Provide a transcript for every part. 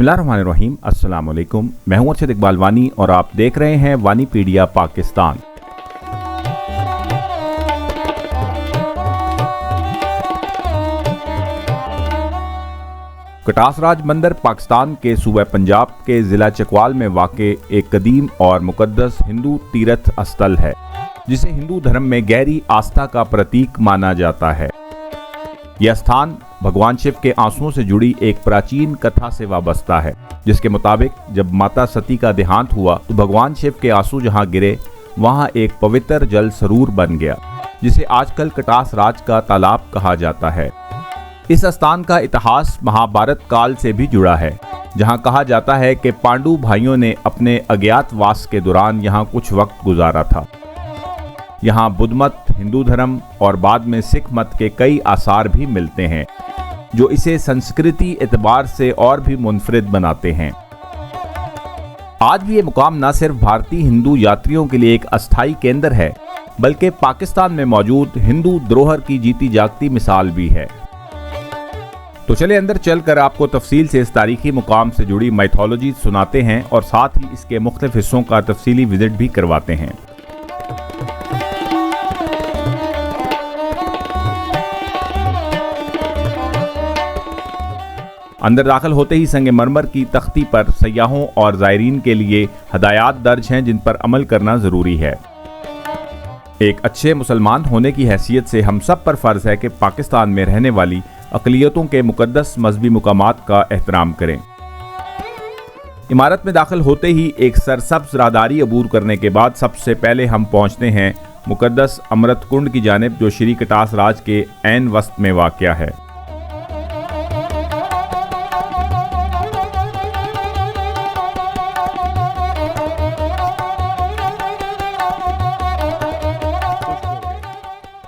बिस्मिल्लाहिर्रहमानिर्रहीम। अस्सलाम वालेकुम। मैं हूं अरशद इकबाल वानी और आप देख रहे हैं वानीपीडिया पाकिस्तान। कटास राज मंदिर पाकिस्तान के सूबे पंजाब के ज़िला चकवाल में वाक़े एक कदीम और मुक़द्दस हिंदू तीर्थ स्थल है, जिसे हिंदू धर्म में गहरी आस्था का प्रतीक माना जाता है। यह स्थान भगवान शिव के आंसुओं से जुड़ी एक प्राचीन कथा से वाबस्ता है, जिसके मुताबिक जब माता सती का देहांत हुआ तो भगवान शिव के आंसू जहां गिरे वहां एक पवित्र जल सरूर बन गया, जिसे आजकल कटास राज का तालाब कहा जाता है। इस स्थान का इतिहास महाभारत काल से भी जुड़ा है, जहां कहा जाता है कि पांडु भाइयों ने अपने अज्ञातवास के दौरान यहां कुछ वक्त गुजारा था। यहाँ बुद्ध मत, हिंदू धर्म और बाद में सिख मत के कई आसार भी मिलते हैं, जो इसे संस्कृति एतबार से और भी मुनफरिद बनाते हैं। आज भी ये मुकाम न सिर्फ भारतीय हिंदू यात्रियों के लिए एक अस्थायी केंद्र है, बल्कि पाकिस्तान में मौजूद हिंदू धरोहर की जीती जागती मिसाल भी है। तो चले अंदर चलकर आपको तफसील से इस तारीखी मुकाम से जुड़ी माइथोलॉजी सुनाते हैं और साथ ही इसके मुख्तलिफ हिस्सों का तफसीली विजिट भी करवाते हैं। अंदर दाखिल होते ही संगमरमर की तख्ती पर सयाहों और ज़ायरीन के लिए हदायत दर्ज हैं, जिन पर अमल करना ज़रूरी है। एक अच्छे मुसलमान होने की हैसियत से हम सब पर फ़र्ज़ है कि पाकिस्तान में रहने वाली अक़लियतों के मुक़द्दस मजहबी मुकामात का एहतराम करें। इमारत में दाखिल होते ही एक सरसब्ज़ राहदारी अबूर करने के बाद सबसे पहले हम पहुँचते हैं मुक़द्दस अमृत कुंड की जानिब, जो श्री कटास राज के ऐन वस्त में वाक़या है।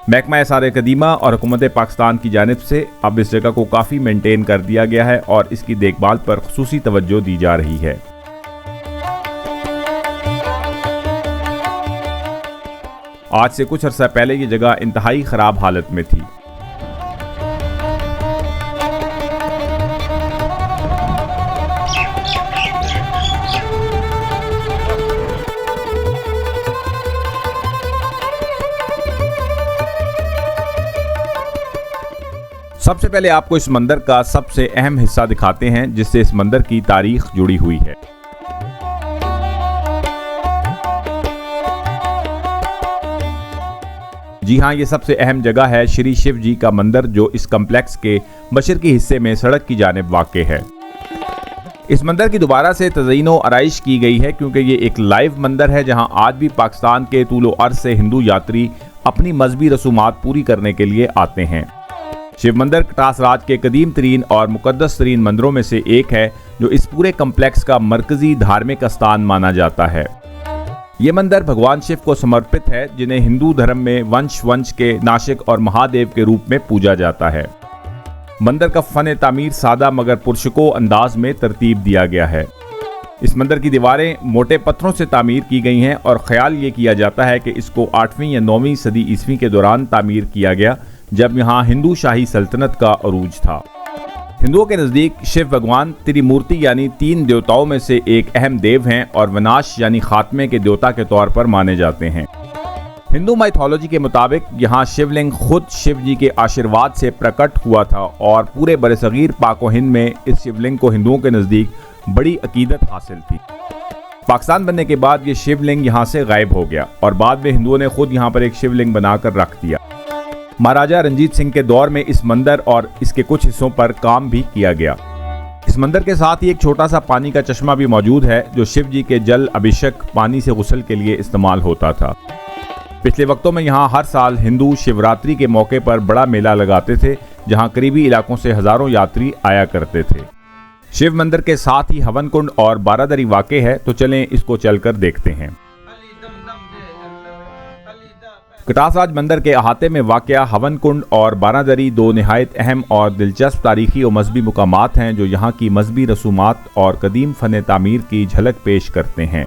महकमा आसार कदीमा और हुकूमत पाकिस्तान की जानिब से अब इस जगह को काफ़ी मेंटेन कर दिया गया है और इसकी देखभाल पर खुसूसी तवज्जो दी जा रही है। आज से कुछ अर्सा पहले ये जगह इंतहाई ख़राब हालत में थी। सबसे पहले आपको इस मंदिर का सबसे अहम हिस्सा दिखाते हैं, जिससे इस मंदिर की तारीख जुड़ी हुई है। जी हाँ, ये सबसे अहम जगह है श्री शिव जी का मंदिर, जो इस कम्प्लेक्स के मशरकी हिस्से में सड़क की जानिब वाक़े है। इस मंदिर की दोबारा से तज़यीनो आराइश की गई है, क्योंकि ये एक लाइव मंदिर है जहाँ आज भी पाकिस्तान के तूलो अर्ज़ से हिंदू यात्री अपनी मजहबी रसूमात पूरी करने के लिए आते हैं। शिव मंदिर कटास राज के कदीम तरीन और मुक़द्दस तरीन मंदिरों में से एक है, जो इस पूरे कम्प्लेक्स का मरकजी धार्मिक स्थान माना जाता है। ये मंदिर भगवान शिव को समर्पित है, जिन्हें हिंदू धर्म में वंश के नाशिक और महादेव के रूप में पूजा जाता है। मंदिर का फन तामीर सादा मगर पुरशको अंदाज में तरतीब दिया गया है। इस मंदिर की दीवारें मोटे पत्थरों से तामीर की गई हैं और ख्याल ये किया जाता है कि इसको 8वीं या 9वीं सदी ईस्वी के दौरान तामीर किया गया, जब यहाँ हिंदू शाही सल्तनत का अरूज था। हिंदुओं के नज़दीक शिव भगवान त्रिमूर्ति यानी 3 देवताओं में से एक अहम देव हैं और विनाश यानी खात्मे के देवता के तौर पर माने जाते हैं। हिंदू माइथोलॉजी के मुताबिक यहाँ शिवलिंग खुद शिव जी के आशीर्वाद से प्रकट हुआ था और पूरे बरसगीर पाक व हिंद में इस शिवलिंग को हिंदुओं के नज़दीक बड़ी अकीदत हासिल थी। पाकिस्तान बनने के बाद ये शिवलिंग यहाँ से गायब हो गया और बाद में हिंदुओं ने खुद यहाँ पर एक शिवलिंग बनाकर रख दिया। महाराजा रंजीत सिंह के दौर में इस मंदिर और इसके कुछ हिस्सों पर काम भी किया गया। इस मंदिर के साथ ही एक छोटा सा पानी का चश्मा भी मौजूद है, जो शिव जी के जल अभिषेक पानी से गुस्ल के लिए इस्तेमाल होता था। पिछले वक्तों में यहाँ हर साल हिंदू शिवरात्रि के मौके पर बड़ा मेला लगाते थे, जहाँ करीबी इलाकों से हज़ारों यात्री आया करते थे। शिव मंदिर के साथ ही हवन कुंड और बारादरी वाक़े है, तो चलें इसको चलकर देखते हैं। कटास राज मंदिर के अहाते में वाक़या हवन कुंड और बारादरी 2 निहायत अहम और दिलचस्प तारीखी और मजहबी मुकामात हैं, जो यहाँ की मजहबी रसूमात और कदीम फ़न तामीर की झलक पेश करते हैं।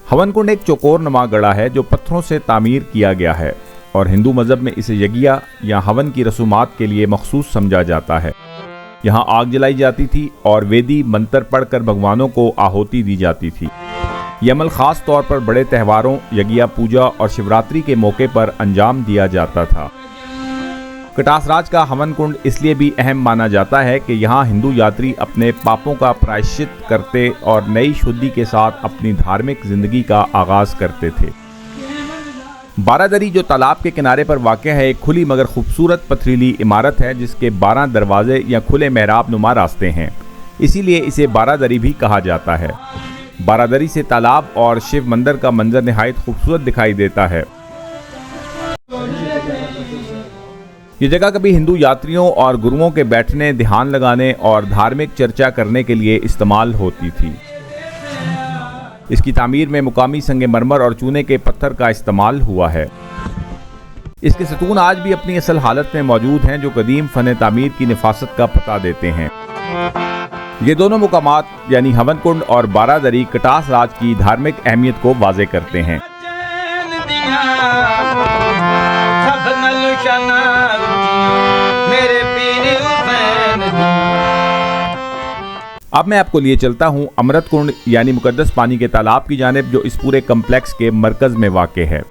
हवन कुंड एक चौकोर नुमा गढ़ा है, जो पत्थरों से तामीर किया गया है और हिंदू मज़हब में इसे यज्ञ या हवन की रसूमात के लिए मखसूस समझा जाता है। यहाँ आग जलाई जाती थी और वेदी मंत्र पढ़कर भगवानों को आहुति दी जाती थी। ये अमल खास तौर पर बड़े त्योहारों, यज्ञ पूजा और शिवरात्रि के मौके पर अंजाम दिया जाता था। कटासराज का हवन कुंड इसलिए भी अहम माना जाता है कि यहाँ हिंदू यात्री अपने पापों का प्रायश्चित करते और नई शुद्धि के साथ अपनी धार्मिक जिंदगी का आगाज करते थे। बारादरी जो तालाब के किनारे पर वाक़या है, एक खुली मगर खूबसूरत पथरीली इमारत है जिसके 12 दरवाजे या खुले मेहराब नुमा रास्ते हैं, इसीलिए इसे बारादरी भी कहा जाता है। बारादरी से तालाब और शिव मंदिर का मंजर निहायत खूबसूरत दिखाई देता है। ये जगह कभी हिंदू यात्रियों और गुरुओं के बैठने, ध्यान लगाने और धार्मिक चर्चा करने के लिए इस्तेमाल होती थी। इसकी तामीर में मुकामी संगमरमर और चूने के पत्थर का इस्तेमाल हुआ है। इसके सतून आज भी अपनी असल हालत में मौजूद हैं, जो कदीम फन तामीर की निफासत का पता देते हैं। ये दोनों मुकामात यानी हवन कुंड और बारादरी कटासराज की धार्मिक अहमियत को वाज़े करते हैं। अब मैं आपको लिए चलता हूँ अमृत कुंड यानी मुकद्दस पानी के तालाब की जानिब, जो इस पूरे कम्प्लेक्स के मरकज में वाक़े है।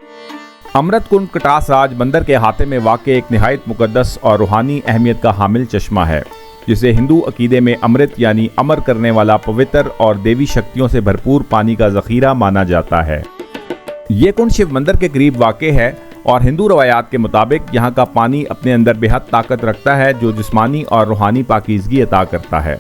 अमृत कुंड कटासराज बंदर के अहाते में वाक़े एक निहायत मुकद्दस और रूहानी अहमियत का हामिल चश्मा है, जिसे हिंदू अकीदे में अमृत यानी अमर करने वाला पवित्र और देवी शक्तियों से भरपूर पानी का ज़ख़ीरा माना जाता है। ये कुंड शिव मंदिर के करीब वाक़े है और हिंदू रवायात के मुताबिक यहाँ का पानी अपने अंदर बेहद ताकत रखता है, जो जिस्मानी और रूहानी पाकीज़गी अता करता है।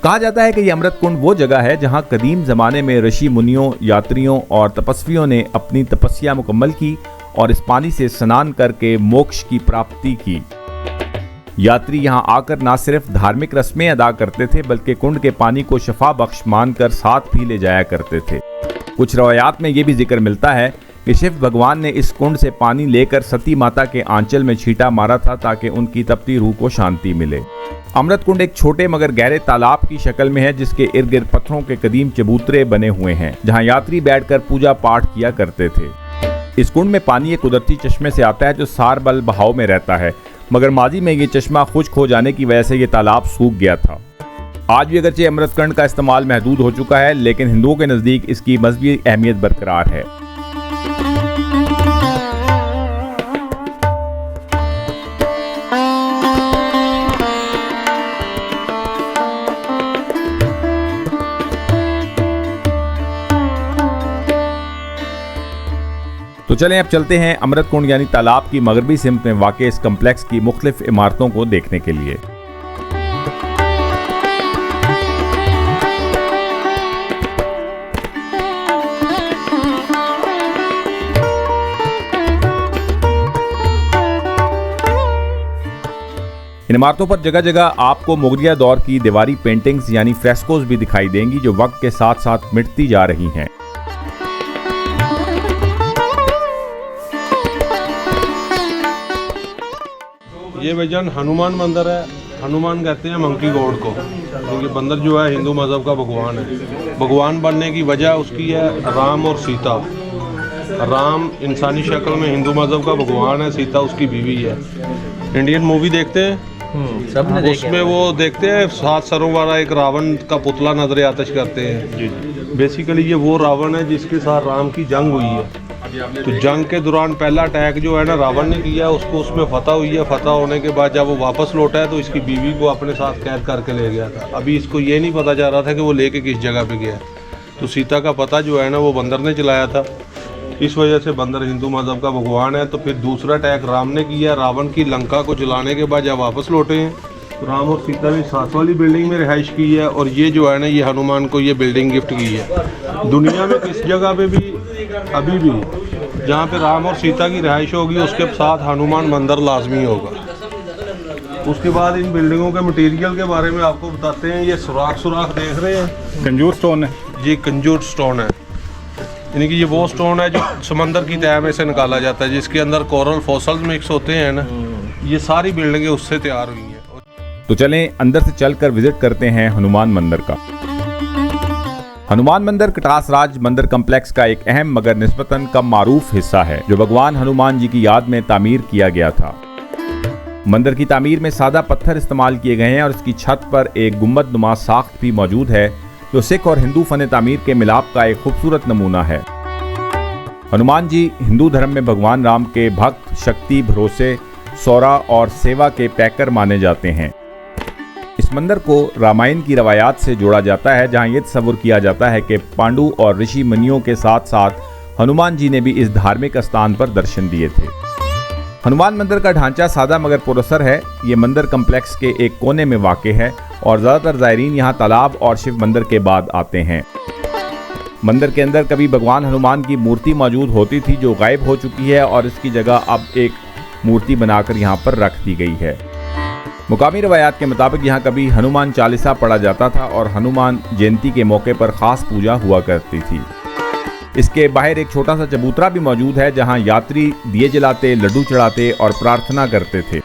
कहा जाता है कि यह अमृत कुंड वो जगह है जहाँ कदीम ज़माने में ऋषि मुनियों, यात्रियों और तपस्वियों ने अपनी तपस्या मुकम्मल की और इस पानी से स्नान करके मोक्ष की प्राप्ति की। यात्री यहाँ आकर न सिर्फ धार्मिक रस्में अदा करते थे, बल्कि कुंड के पानी को शफा बख्श मानकर साथ भी ले जाया करते थे। कुछ रवायात में ये भी जिक्र मिलता है कि शिव भगवान ने इस कुंड से पानी लेकर सती माता के आंचल में छींटा मारा था ताकि उनकी तपती रूह को शांति मिले। अमृत कुंड एक छोटे मगर गहरे तालाब की शक्ल में है, जिसके इर्द गिर्द पत्थरों के कदीम चबूतरे बने हुए हैं, जहाँ यात्री बैठकर पूजा पाठ किया करते थे। इस कुंड में पानी एक कुदरती चश्मे से आता है जो सारबल बहाव में रहता है, मगर माजी में ये चश्मा खुश्क हो जाने की वजह से ये तालाब सूख गया था। आज भी अगरचे अमृत कुंड का इस्तेमाल महदूद हो चुका है, लेकिन हिंदुओं के नज़दीक इसकी मज़हबी अहमियत बरकरार है। तो चलें अब चलते हैं अमृत कुंड यानी तालाब की मगरबी सिमत में वाक़े इस कम्प्लेक्स की मुख्तलिफ इमारतों को देखने के लिए। इन इमारतों पर जगह जगह आपको मुगलिया दौर की दीवारी पेंटिंग्स यानी फ्रेस्कोस भी दिखाई देंगी, जो वक्त के साथ साथ मिटती जा रही हैं। ये भाईजान हनुमान मंदिर है। हनुमान कहते हैं मंकी गॉड को, क्योंकि बंदर जो है हिंदू मज़हब का भगवान है। भगवान बनने की वजह उसकी है राम और सीता। राम इंसानी शक्ल में हिंदू मज़हब का भगवान है, सीता उसकी बीवी है। इंडियन मूवी देखते हैं, सबने उसमें वो देखते हैं 7 सरों वाला एक रावण का पुतला नजर आतिश करते हैं। बेसिकली ये वो रावण है जिसके साथ राम की जंग हुई है। तो जंग के दौरान पहला अटैक जो है ना रावण ने किया, उसको उसमें फतह हुई है। फतह होने के बाद जब वो वापस लौटा है तो इसकी बीवी को अपने साथ कैद करके ले गया था। अभी इसको ये नहीं पता जा रहा था कि वो लेके किस जगह पे गया। तो सीता का पता जो है ना वो बंदर ने चलाया था। इस वजह से बंदर हिंदू मज़हब का भगवान है। तो फिर दूसरा अटैक राम ने किया। रावण की लंका को जलाने के बाद जब वापस लौटे हैं तो राम और सीता ने 7 वाली बिल्डिंग में रिहाइश की है। और ये जो है ना ये हनुमान को ये बिल्डिंग गिफ्ट की है। दुनिया में किस जगह पे भी अभी भी जहाँ पे राम और सीता की रिहाइश होगी उसके साथ हनुमान मंदिर लाजमी होगा। उसके बाद इन बिल्डिंगों के मटेरियल के बारे में आपको बताते हैं। ये सुराख देख रहे हैं, कंजूर स्टोन है। ये कंजूर स्टोन है, यानी कि ये वो स्टोन है जो समंदर की तह में से निकाला जाता है, जिसके अंदर कोरल फॉसल्स मिक्स होते हैं ना। ये सारी बिल्डिंगें उससे तैयार हुई हैं। तो चलें अंदर से चलकर विजिट करते हैं हनुमान मंदिर का। हनुमान मंदिर कटासराज मंदिर कम्प्लेक्स का एक अहम मगर निस्बतन कम मारूफ हिस्सा है, जो भगवान हनुमान जी की याद में तामीर किया गया था। मंदिर की तामीर में सादा पत्थर इस्तेमाल किए गए हैं और इसकी छत पर एक गुंबदनुमा साख्त भी मौजूद है जो सिख और हिंदू फन तामीर के मिलाप का एक खूबसूरत नमूना है। हनुमान जी हिंदू धर्म में भगवान राम के भक्त, शक्ति, भरोसे, सौरा और सेवा के पैकर माने जाते हैं। इस मंदिर को रामायण की रवायात से जोड़ा जाता है, जहां यह तस्वुर किया जाता है कि पांडु और ऋषि मुनियों के साथ साथ हनुमान जी ने भी इस धार्मिक स्थान पर दर्शन दिए थे। हनुमान मंदिर का ढांचा सादा मगर पुरअसर है। ये मंदिर कम्प्लेक्स के एक कोने में वाक़ है और ज़्यादातर ज़ायरीन यहाँ तालाब और शिव मंदिर के बाद आते हैं। मंदिर के अंदर कभी भगवान हनुमान की मूर्ति मौजूद होती थी जो गायब हो चुकी है और इसकी जगह अब एक मूर्ति बनाकर यहाँ पर रख दी गई है। मुकामी रवायात के मुताबिक यहाँ कभी हनुमान चालीसा पढ़ा जाता था और हनुमान जयंती के मौके पर ख़ास पूजा हुआ करती थी। इसके बाहर एक छोटा सा चबूतरा भी मौजूद है जहाँ यात्री दिए जलाते, लड्डू चढ़ाते और प्रार्थना करते थे।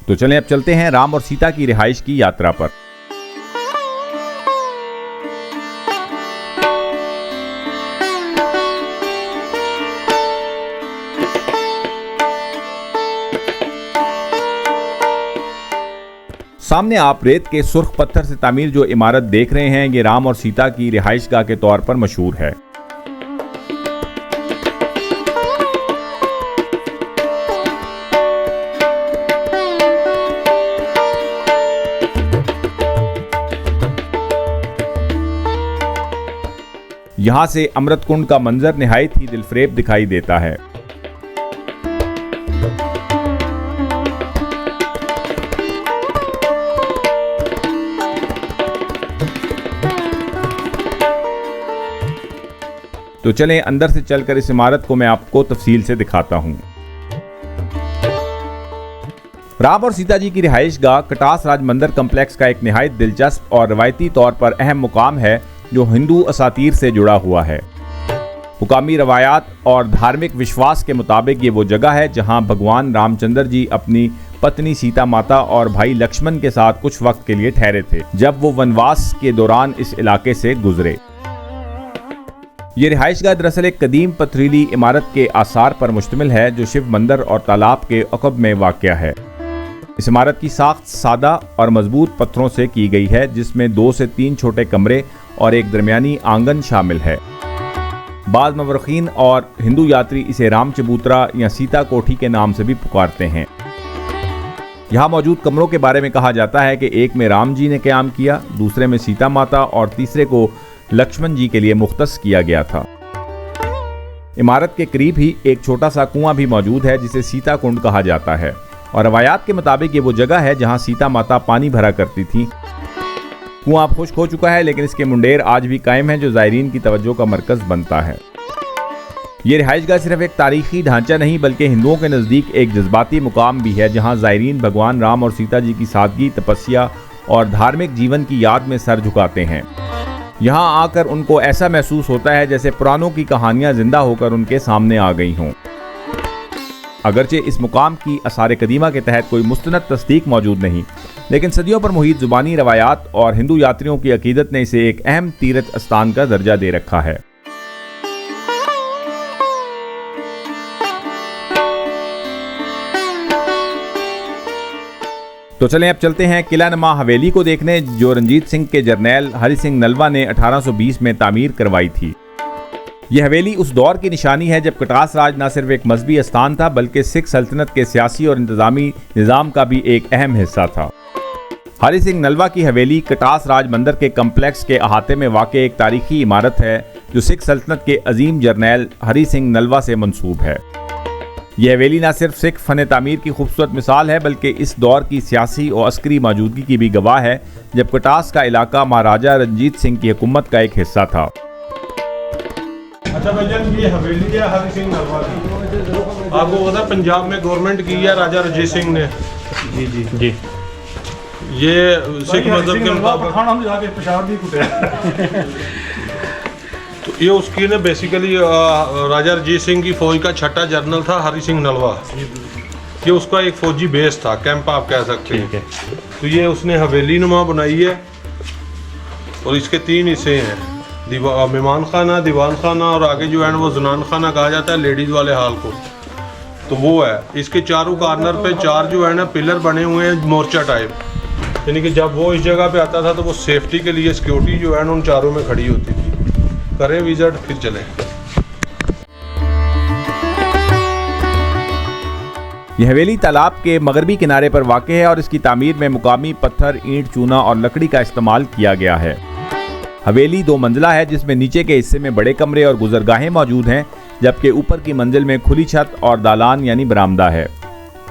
तो चलें अब चलते हैं राम और सीता की रिहाइश की यात्रा पर। सामने आप रेत के सुर्ख पत्थर से तामीर जो इमारत देख रहे हैं, ये राम और सीता की रिहाइशगाह के तौर पर मशहूर है। यहां से अमृत कुंड का मंजर निहायत ही दिलफरेब दिखाई देता है। तो चलें अंदर से चलकर इस इमारत को मैं आपको तफसील से दिखाता हूं। राम और सीता जी की रिहाइशगाह कटास राज मंदिर कम्प्लेक्स का एक निहायत दिलचस्प और रवायती तौर पर अहम मुकाम है जो हिंदू असातीर से जुड़ा हुआ है। मुकामी रवायात और धार्मिक विश्वास के मुताबिक ये वो जगह है जहां भगवान रामचंद्र जी अपनी पत्नी सीता माता और भाई लक्ष्मण के साथ कुछ वक्त के लिए ठहरे थे जब वो वनवास के दौरान इस इलाके से गुजरे। ये रिहाइशगाह दरअसल एक कदीम पथरीली इमारत के आसार पर मुश्तमिल है जो शिव मंदिर और तालाब के अक़ब में वाक़या है। इस इमारत की साख्त सादा और मजबूत पत्थरों से की गई है जिसमें 2 से 3 छोटे कमरे और एक दरमियानी आंगन शामिल है। बाद मवरखीन और हिंदू यात्री इसे राम चबूतरा या सीता कोठी के नाम से भी पुकारते हैं। यहाँ मौजूद कमरों के बारे में कहा जाता है कि एक में राम जी ने क़याम किया, दूसरे में सीता माता और तीसरे को लक्ष्मण जी के लिए मुख्तस किया गया था। इमारत के करीब ही एक छोटा सा कुआं भी मौजूद है जिसे सीता कुंड कहा जाता है और रवायात के मुताबिक ये वो जगह है जहां सीता माता पानी भरा करती थी। कुआं अब खुश्क हो चुका है लेकिन इसके मुंडेर आज भी कायम है जो ज़ायरीन की तवज्जो का मरकज बनता है। ये रिहाइशगाह सिर्फ एक तारीखी ढांचा नहीं बल्कि हिंदुओं के नज़दीक एक जज्बाती मुकाम भी है जहाँ ज़ायरीन भगवान राम और सीता जी की सादगी, तपस्या और धार्मिक जीवन की याद में सर झुकाते हैं। यहाँ आकर उनको ऐसा महसूस होता है जैसे पुरानों की कहानियाँ जिंदा होकर उनके सामने आ गई हों। अगरचे इस मुकाम की आसार कदीमा के तहत कोई मुस्तनद तस्दीक मौजूद नहीं, लेकिन सदियों पर मुहित ज़ुबानी रवायात और हिंदू यात्रियों की अकीदत ने इसे एक अहम तीर्थ स्थान का दर्जा दे रखा है। तो चलें अब चलते हैं किला नुमा हवेली को देखने जो रंजीत सिंह के जर्नैल हरि सिंह नलवा ने 1820 में तामीर करवाई थी। यह हवेली उस दौर की निशानी है जब कटास राज न सिर्फ एक मजहबी स्थान था बल्कि सिख सल्तनत के सियासी और इंतजामी निज़ाम का भी एक अहम हिस्सा था। हरि सिंह नलवा की हवेली कटास राज मंदिर के कम्प्लेक्स के अहाते में वाक़ एक तारीखी इमारत है जो सिख सल्तनत के अजीम जर्नैल हरि सिंह नलवा से मंसूब है। यह हवेली न सिर्फ सिख फन तामीर की खूबसूरत मिसाल है बल्कि इस दौर की सियासी और अस्करी मौजूदगी की भी गवाह है जब कटास का इलाका महाराजा रंजीत सिंह की हुकूमत का एक हिस्सा था। अच्छा भाईजान, ये हवेली है हरि सिंह नलवा की, आपको पता पंजाब में गवर्नमेंट की है राजा रंजीत सिंह ने। जी जी जी, ये सिख मजहब के मुताबिक तो ये उसकी ने बेसिकली राजा रंजीत सिंह की फौज का छठा जनरल था हरि सिंह नलवा। ये उसका एक फौजी बेस था, कैंप आप कह सकते हैं। तो ये उसने हवेली नुमा बनाई है और इसके 3 हिस्से हैं। मेहमान खाना, दीवान खाना और आगे जो है ना वो जनान खाना कहा जाता है लेडीज़ वाले हाल को। तो वो है, इसके चारों कॉर्नर पे 4 जो है ना पिलर बने हुए हैं मोर्चा टाइप, यानी कि जब वो इस जगह पे आता था तो वो सेफ्टी के लिए सिक्योरिटी जो है ना उन चारों में खड़ी होती थी। करें विजिट फिर चलें। यह हवेली तालाब के मगरबी किनारे पर वाक़ है और इसकी तामीर में मुकामी पत्थर, ईंट, चूना और लकड़ी का इस्तेमाल किया गया है। हवेली 2 मंजिला है जिसमें नीचे के हिस्से में बड़े कमरे और गुजरगाहें मौजूद हैं, जबकि ऊपर की मंजिल में खुली छत और दालान यानी बरामदा है,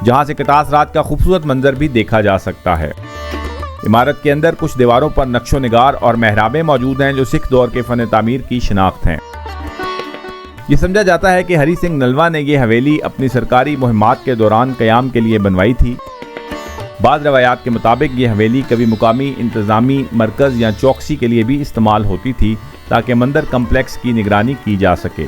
जहां से कटास रात का खूबसूरत मंजर भी देखा जा सकता है। इमारत के अंदर कुछ दीवारों पर नक्शो निगार और मेहराबें मौजूद हैं जो सिख दौर के फन तामीर की शिनाख्त हैं। ये समझा जाता है कि हरी सिंह नलवा ने यह हवेली अपनी सरकारी मुहिम्मात के दौरान क़याम के लिए बनवाई थी। बाद रवायात के मुताबिक ये हवेली कभी मुकामी इंतज़ामी मरकज़ या चौकसी के लिए भी इस्तेमाल होती थी ताकि मंदिर कम्प्लेक्स की निगरानी की जा सके।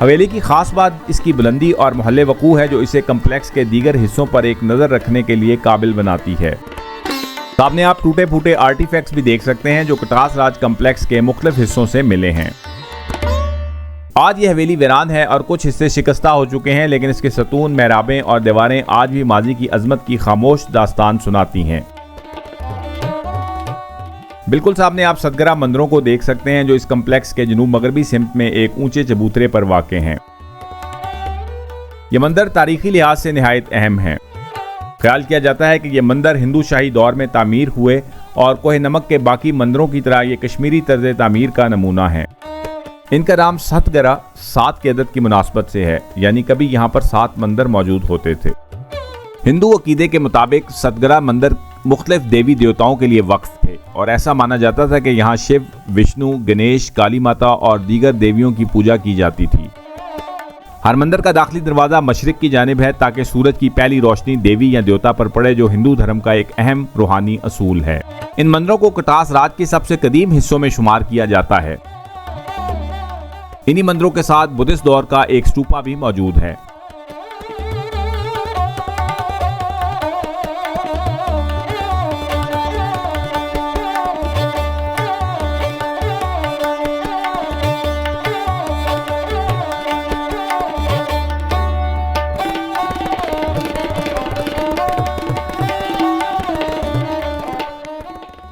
हवेली की ख़ास बात इसकी बुलंदी और महल वक़ू है जो इसे कम्प्लेक्स के दीगर हिस्सों पर एक नज़र रखने के लिए काबिल बनाती है। सामने आप टूटे फूटे आर्टिफैक्ट्स भी देख सकते हैं जो कटास राज कम्प्लेक्स के मुख्तलिफ हिस्सों से मिले हैं। आज ये हवेली वीरान है और कुछ हिस्से शिकस्ता हो चुके हैं, लेकिन इसके सतून, मेहराबें और दीवारें आज भी माजी की अजमत की खामोश दास्तान सुनाती हैं। बिल्कुल सामने आप सतगरा मंदिरों को देख सकते हैं जो इस कम्प्लेक्स के जनूब मगरबी सिमत में एक ऊंचे चबूतरे पर वाक़ हैं। ये मंदिर तारीखी लिहाज से निहायत अहम है। ख्याल किया जाता है कि ये मंदिर हिंदू शाही दौर में तामीर हुए और कोह नमक के बाकी मंदिरों की तरह ये कश्मीरी तर्ज तामीर का नमूना है। इनका नाम सतगरा 7 की अदद की मुनासबत से है, यानी कभी यहाँ पर 7 मंदिर मौजूद होते थे। हिंदू अकीदे के मुताबिक सतगरा मंदिर मुख्तलिफ देवी देवताओं के लिए वक्फ थे और ऐसा माना जाता था कि यहाँ शिव, विष्णु, गणेश, काली माता और दीगर देवियों की पूजा की जाती थी। हर मंदिर का दाखिली दरवाज़ा मशरिक की जानिब है ताकि सूरज की पहली रोशनी देवी या देवता पर पड़े, जो हिंदू धर्म का एक अहम रूहानी असूल है। इन मंदिरों को कटास राज के सबसे कदीम हिस्सों में शुमार किया जाता है। इन्हीं मंदिरों के साथ बुद्धिस्ट दौर का एक स्तूपा भी मौजूद है।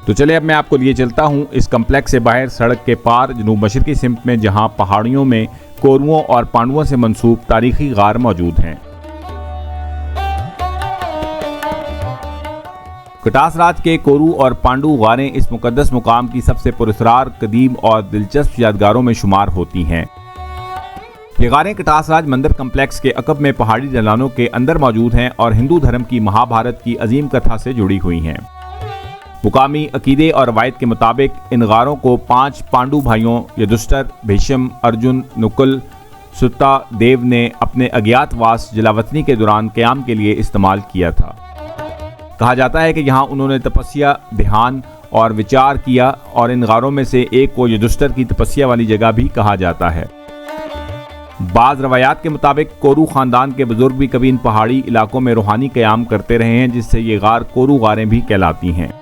तो चले अब मैं आपको लिए चलता हूँ इस कम्प्लेक्स से बाहर सड़क के पार जनूब मशरकी सिमत में, जहाँ पहाड़ियों में कोरुओं और पांडुओं से मंसूब तारीखी गार मौजूद हैं। कटास राज के कोरू और पांडु गारें इस मुकद्दस मुकाम की सबसे पुरस्कार, कदीम और दिलचस्प यादगारों में शुमार होती हैं। ये गारें कटास राज मंदिर कम्प्लेक्स के अकब में पहाड़ी ढलानों के अंदर मौजूद हैं और हिंदू धर्म की महाभारत की अजीम कथा से जुड़ी हुई हैं। मुकामी अकीदे और रवायत के मुताबिक इन गारों को 5 पांडु भाइयों युधिष्ठिर, भीष्म, अर्जुन, नकुल, सुत्ता देव ने अपने अज्ञातवास जलावतनी के दौरान क़याम के लिए इस्तेमाल किया था। कहा जाता है कि यहाँ उन्होंने तपस्या, ध्यान और विचार किया और इन गारों में से एक को युधिष्ठिर की तपस्या वाली जगह भी कहा जाता है। बाज़ रवायात के मुताबिक कोरू ख़ानदान के बुजुर्ग भी कभी इन पहाड़ी इलाकों में रूहानी क़याम करते रहे हैं, जिससे ये गार कोरू गारें भी कहलाती हैं।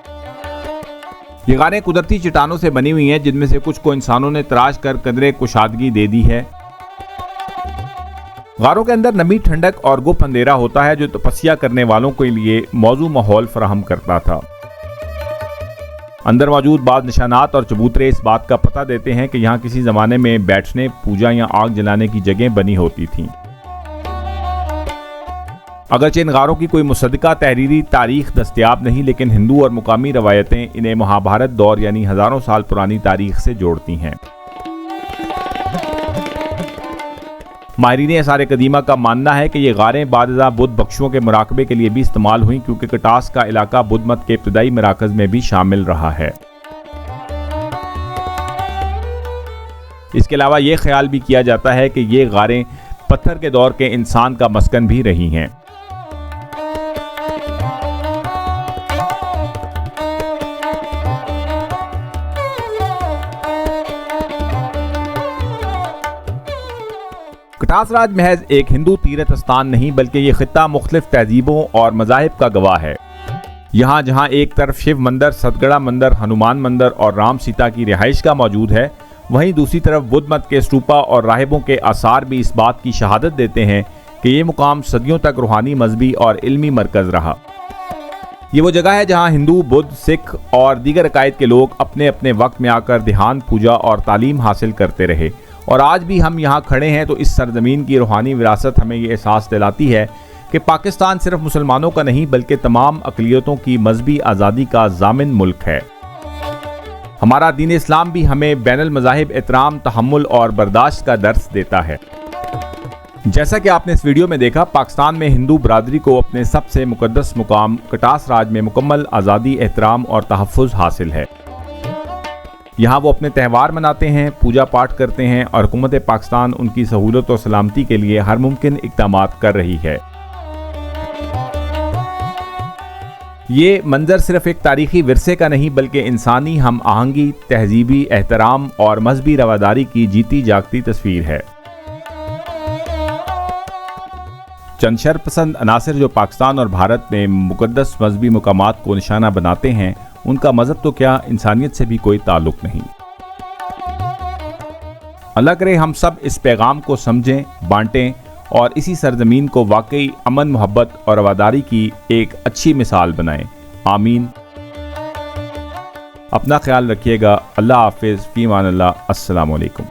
ये गारें कुदरती चट्टानों से बनी हुई हैं, जिनमें से कुछ को इंसानों ने तराश कर कदरे कुशादगी दे दी है। गारों के अंदर नमी, ठंडक और गुप्त अंधेरा होता है जो तपस्या करने वालों के लिए मौजू माहौल फराहम करता था। अंदर मौजूद बाद निशानात और चबूतरे इस बात का पता देते हैं कि यहाँ किसी ज़माने में बैठने, पूजा या आग जलाने की जगह बनी होती थीं। अगरचे इन गारों की कोई मुसद्दका तहरीरी तारीख दस्तयाब नहीं, लेकिन हिंदू और मुकामी रवायतें इन्हें महाभारत दौर यानी हज़ारों साल पुरानी तारीख से जोड़ती हैं। माहिरीन आसार कदीमा का मानना है कि ये गारें बादशाह बुद्ध बख्शुओं के मुराकबे के लिए भी इस्तेमाल हुई, क्योंकि कटास का इलाका बुद्ध मत के इब्तदाई मराकज़ में भी शामिल रहा है। इसके अलावा ये ख्याल भी किया जाता है कि ये गारें पत्थर के दौर के इंसान का मस्कन भी रही हैं। कटास राज महज एक हिंदू तीर्थ स्थान नहीं, बल्कि ये खित्ता मुख्तलिफ तहजीबों और मज़ाहिब का गवाह है। यहाँ जहाँ एक तरफ शिव मंदिर, सतगड़ा मंदिर, हनुमान मंदिर और राम सीता की रिहाइश का मौजूद है, वहीं दूसरी तरफ बुद्ध मत के स्तूपा और राहिबों के आसार भी इस बात की शहादत देते हैं कि ये मुकाम सदियों तक रूहानी, मजहबी और इल्मी मरकज़ रहा। ये वो जगह है जहां हिंदू, बुद्ध, सिख और दीगर अकायद के लोग अपने अपने वक्त में आकर ध्यान, पूजा और तालीम हासिल करते रहे। और आज भी हम यहाँ खड़े हैं तो इस सरजमीन की रूहानी विरासत हमें ये एहसास दिलाती है कि पाकिस्तान सिर्फ मुसलमानों का नहीं बल्कि तमाम अक़लियतों की मजहबी आज़ादी का ज़ामिन मुल्क है। हमारा दीन इस्लाम भी हमें बैनुल मज़ाहिब एहतराम, तहम्मुल और बर्दाश्त का दर्स देता है। जैसा कि आपने इस वीडियो में देखा, पाकिस्तान में हिंदू बरादरी को अपने सबसे मुकद्दस मुकाम कटास राज में मुकम्मल आज़ादी, एहतराम और तहफ़्फ़ुज़ हासिल है। यहाँ वो अपने त्यौहार मनाते हैं, पूजा पाठ करते हैं और हुकूमत पाकिस्तान उनकी सहूलत और सलामती के लिए हर मुमकिन इक़दाम कर रही है। ये मंजर सिर्फ एक तारीखी विरसे का नहीं बल्कि इंसानी हम आहंगी, तहजीबी एहतराम और मजहबी रवादारी की जीती जागती तस्वीर है। चंद शरपसंद अनासर जो पाकिस्तान और भारत में मुकद्दस मजहबी मुकामात को निशाना बनाते हैं, उनका मजहब तो क्या इंसानियत से भी कोई ताल्लुक नहीं। अल्लाह करे हम सब इस पैगाम को समझें, बांटें और इसी सरजमीन को वाकई अमन, मोहब्बत और रवादारी की एक अच्छी मिसाल बनाएं। आमीन। अपना ख्याल रखिएगा। अल्लाह हाफिज़। फ़ी अमान अल्लाह। अस्सलामु अलैकुम।